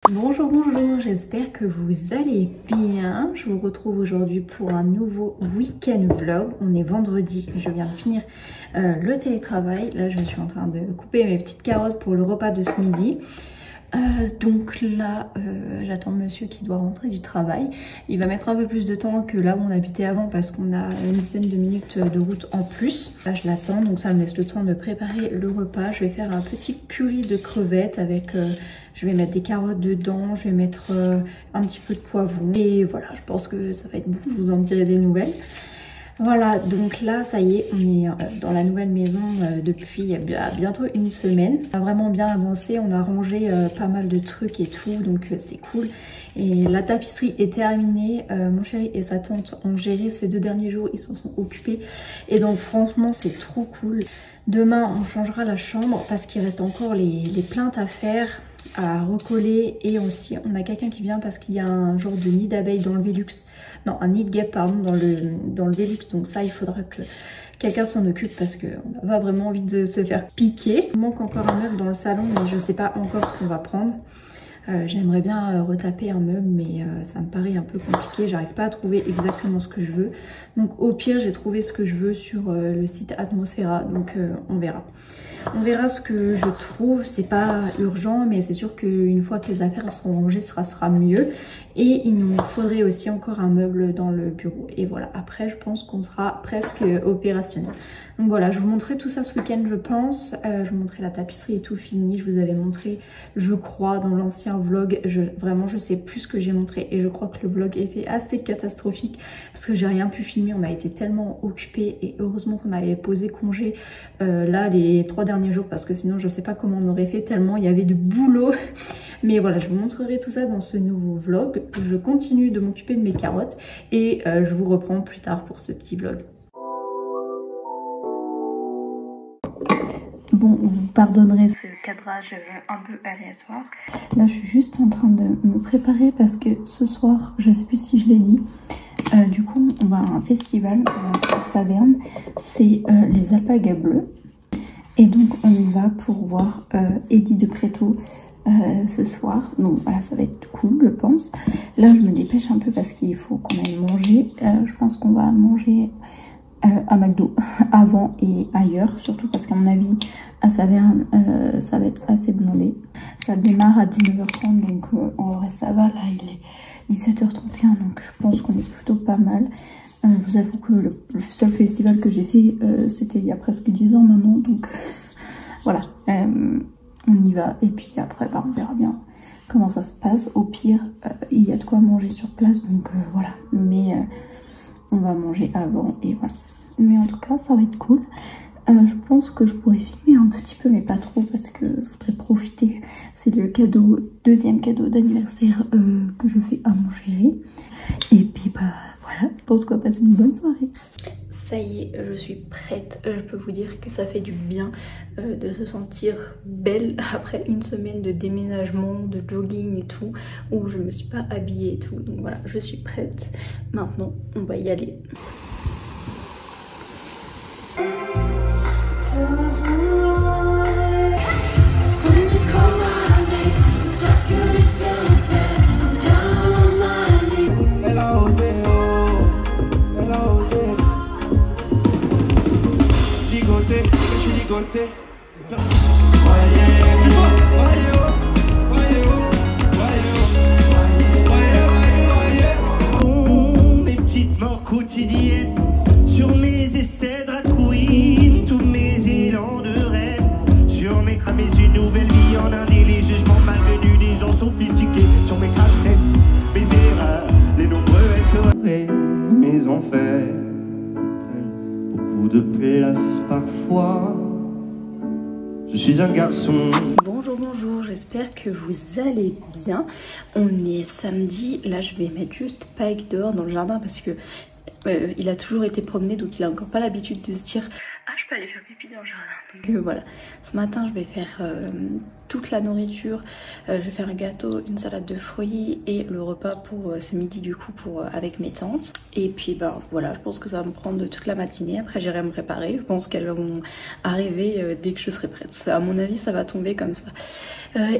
Bonjour, j'espère que vous allez bien. Je vous retrouve aujourd'hui pour un nouveau week-end vlog. On est vendredi, je viens de finir le télétravail. Là, je suis en train de couper mes petites carottes pour le repas de ce midi. Donc là, j'attends monsieur qui doit rentrer du travail. Il va mettre un peu plus de temps que là où on habitait avant parce qu'on a une dizaine de minutes de route en plus. Là, je l'attends, donc ça me laisse le temps de préparer le repas. Je vais faire un petit curry de crevettes avec... je vais mettre des carottes dedans, je vais mettre un petit peu de poivron. Et voilà, je pense que ça va être bon, je vous en dirai des nouvelles. Voilà, donc là, ça y est, on est dans la nouvelle maison depuis bientôt une semaine. On a vraiment bien avancé, on a rangé pas mal de trucs et tout, donc c'est cool. Et la tapisserie est terminée, mon chéri et sa tante ont géré ces 2 derniers jours, ils s'en sont occupés. Et donc franchement, c'est trop cool. Demain, on changera la chambre parce qu'il reste encore les plaintes à faire, à recoller. Et aussi, on a quelqu'un qui vient parce qu'il y a un genre de nid d'abeilles dans le Velux. Non, un nid de guêpe, pardon, dans le Velux. Donc ça, il faudra que quelqu'un s'en occupe parce qu'on n'a pas vraiment envie de se faire piquer. Il manque encore un meuble dans le salon, mais je ne sais pas encore ce qu'on va prendre. J'aimerais bien retaper un meuble, mais ça me paraît un peu compliqué. J'arrive pas à trouver exactement ce que je veux. Donc au pire, j'ai trouvé ce que je veux sur le site Atmosfera. Donc on verra. On verra ce que je trouve. C'est pas urgent, mais c'est sûr qu'une fois que les affaires seront rangées, ça sera mieux. Et il nous faudrait aussi encore un meuble dans le bureau. Et voilà, après, je pense qu'on sera presque opérationnel. Donc voilà, je vous montrerai tout ça ce week-end, je pense. Je vous montrerai la tapisserie et tout fini. Je vous avais montré, je crois, dans l'ancien vlog. Vraiment, je sais plus ce que j'ai montré. Et je crois que le vlog était assez catastrophique parce que j'ai rien pu filmer. On a été tellement occupés et heureusement qu'on avait posé congé là les 3 derniers jours parce que sinon, je sais pas comment on aurait fait tellement il y avait du boulot. Mais voilà, je vous montrerai tout ça dans ce nouveau vlog. Je continue de m'occuper de mes carottes et je vous reprends plus tard pour ce petit vlog. Bon, vous pardonnerez ce cadrage un peu aléatoire. Là, je suis juste en train de me préparer parce que ce soir, je sais plus si je l'ai dit, du coup, on va à un festival à Saverne. C'est les Alpagas Bleus. Et donc, on y va pour voir Eddie de Pretto ce soir. Donc voilà, ça va être cool, je pense. Là, je me dépêche un peu parce qu'il faut qu'on aille manger. Je pense qu'on va manger à McDo avant et ailleurs, surtout parce qu'à mon avis à Saverne ça va être assez blindé. Ça démarre à 19h30, donc en vrai ça va. Là il est 17h31, donc je pense qu'on est plutôt pas mal. Je vous avoue que le seul festival que j'ai fait c'était il y a presque 10 ans maintenant, donc voilà, on y va et puis après bah, on verra bien comment ça se passe. Au pire il y a de quoi manger sur place, donc voilà, mais on va manger avant et voilà. Mais en tout cas, ça va être cool. Je pense que je pourrais filmer un petit peu, mais pas trop, parce que je voudrais profiter. C'est le cadeau, deuxième cadeau d'anniversaire que je fais à mon chéri. Et puis bah voilà, je pense qu'on va passer une bonne soirée. Ça y est, je suis prête. Je peux vous dire que ça fait du bien de se sentir belle après une semaine de déménagement, de jogging et tout, où je me suis pas habillée et tout. Donc voilà, je suis prête. Maintenant, on va y aller. Mes petites morts quotidiennes sur mes essais de drag queen, tous mes élans de rêve sur mes crames, une nouvelle vie en Inde, les jugements malvenus des gens sophistiqués sur mes crash tests, mes erreurs, les nombreux SOS et mes enfers prennent beaucoup de place parfois. Je suis un garçon. Bonjour, j'espère que vous allez bien. On est samedi, là je vais mettre juste Pike dehors dans le jardin parce que il a toujours été promené, donc il a encore pas l'habitude de se dire Ah, je peux aller faire pipi dans le jardin. Donc voilà, ce matin je vais faire toute la nourriture. Je vais faire un gâteau, une salade de fruits et le repas pour ce midi du coup avec mes tantes. Et puis voilà, je pense que ça va me prendre toute la matinée. Après j'irai me préparer. Je pense qu'elles vont arriver dès que je serai prête. À mon avis ça va tomber comme ça.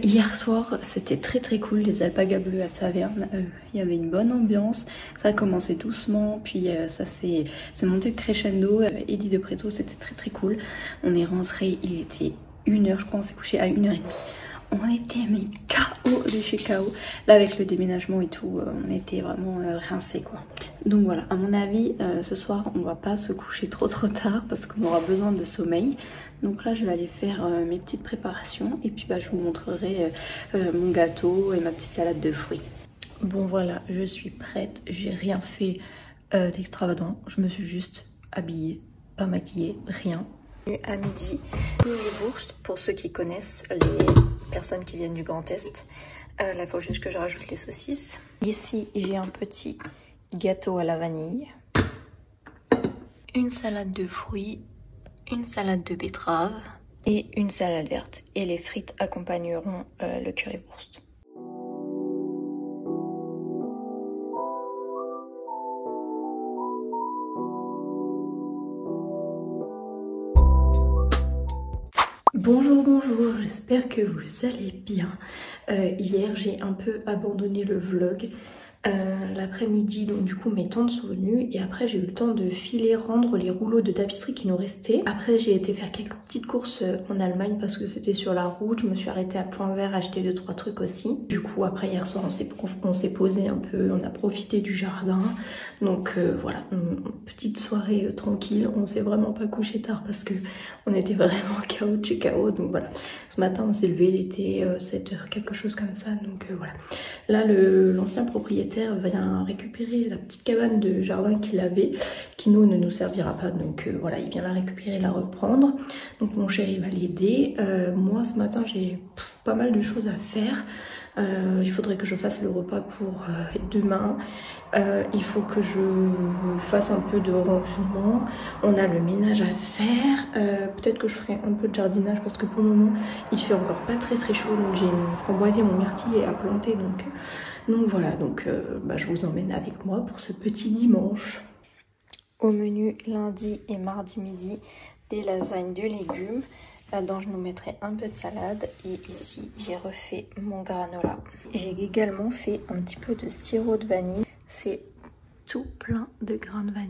Hier soir c'était très cool, les alpagas bleus à Saverne. Il y avait une bonne ambiance. Ça a commencé doucement, puis ça s'est monté crescendo. Eddie de Préto, c'était très cool. On est rentré, il était 1h, je crois, on s'est couché à 1h30. On était mais KO de chez KO. Là avec le déménagement et tout, on était vraiment rincés quoi. Donc voilà, à mon avis, ce soir on va pas se coucher trop tard parce qu'on aura besoin de sommeil. Donc là je vais aller faire mes petites préparations et puis je vous montrerai mon gâteau et ma petite salade de fruits. Bon voilà, je suis prête, j'ai rien fait d'extravagant, je me suis juste habillée, pas maquillée, rien. À midi, les Wurst, pour ceux qui connaissent, les personnes qui viennent du Grand Est. Là, il faut juste que je rajoute les saucisses. Ici, j'ai un petit gâteau à la vanille, une salade de fruits, une salade de betterave et une salade verte. Et les frites accompagneront le currywurst. Bonjour, j'espère que vous allez bien. Hier j'ai un peu abandonné le vlog l'après-midi, donc du coup mes tantes sont venues et après j'ai eu le temps de filer rendre les rouleaux de tapisserie qui nous restaient. Après j'ai été faire quelques petites courses en Allemagne parce que c'était sur la route, je me suis arrêtée à Point Vert acheter 2-3 trucs aussi. Du coup après hier soir on s'est posé un peu, on a profité du jardin, donc voilà, une petite soirée tranquille. On s'est vraiment pas couché tard parce que on était vraiment KO de chez KO, donc voilà. Ce matin on s'est levé, il était 7h quelque chose comme ça, donc voilà. Là l'ancien propriétaire vient récupérer la petite cabane de jardin qu'il avait, qui nous ne nous servira pas, donc voilà, il vient la récupérer, la reprendre. Donc mon chéri va l'aider. Moi ce matin j'ai pas mal de choses à faire. Il faudrait que je fasse le repas pour demain. Il faut que je fasse un peu de rangement. On a le ménage à faire. Peut-être que je ferai un peu de jardinage parce que pour le moment il fait encore pas très chaud, donc j'ai une framboisier, mon myrtille à planter, donc voilà, donc je vous emmène avec moi pour ce petit dimanche. Au menu lundi et mardi midi, des lasagnes de légumes. Là-dedans je nous mettrai un peu de salade et ici j'ai refait mon granola. J'ai également fait un petit peu de sirop de vanille. C'est tout plein de grains de vanille.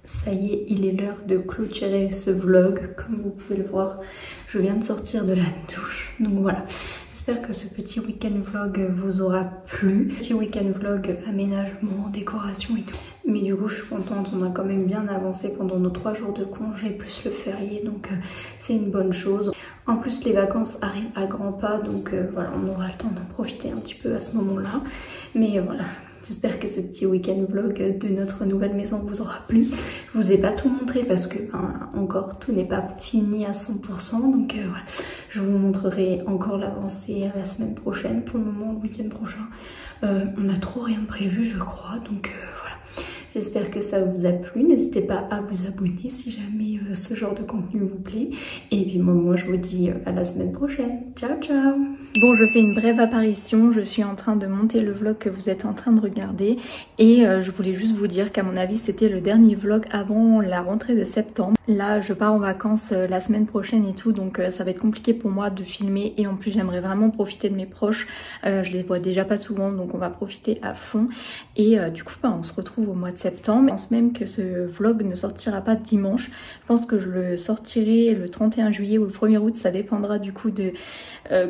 Ça y est, il est l'heure de clôturer ce vlog. Comme vous pouvez le voir, je viens de sortir de la douche. Donc voilà, j'espère que ce petit week-end vlog vous aura plu. Petit week-end vlog aménagement, décoration et tout. Mais du coup, je suis contente, on a quand même bien avancé pendant nos 3 jours de congé, plus le férié, donc c'est une bonne chose. En plus, les vacances arrivent à grands pas, donc voilà, on aura le temps d'en profiter un petit peu à ce moment-là. Mais voilà. J'espère que ce petit week-end vlog de notre nouvelle maison vous aura plu. Je vous ai pas tout montré parce que encore tout n'est pas fini à 100%. Donc voilà, je vous montrerai encore l'avancée la semaine prochaine. Pour le moment, le week-end prochain, on n'a trop rien prévu je crois. Donc voilà, j'espère que ça vous a plu. N'hésitez pas à vous abonner si jamais ce genre de contenu vous plaît. Et puis moi je vous dis à la semaine prochaine. Ciao ciao. Bon, je fais une brève apparition, je suis en train de monter le vlog que vous êtes en train de regarder et je voulais juste vous dire qu'à mon avis c'était le dernier vlog avant la rentrée de septembre. Là je pars en vacances la semaine prochaine et tout, donc ça va être compliqué pour moi de filmer et en plus j'aimerais vraiment profiter de mes proches. Je les vois déjà pas souvent, donc on va profiter à fond et du coup on se retrouve au mois de septembre. Je pense même que ce vlog ne sortira pas dimanche, je pense que je le sortirai le 31 juillet ou le 1er août, ça dépendra du coup de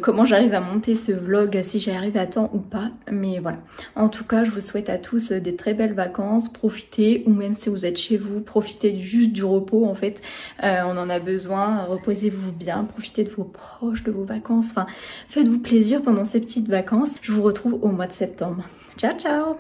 comment j'arrive à monter ce vlog, si j'y arrive à temps ou pas, mais voilà. En tout cas, je vous souhaite à tous des très belles vacances, profitez, ou même si vous êtes chez vous, profitez juste du repos en fait, on en a besoin, reposez-vous bien, profitez de vos proches, de vos vacances, enfin faites-vous plaisir pendant ces petites vacances. Je vous retrouve au mois de septembre. Ciao ciao.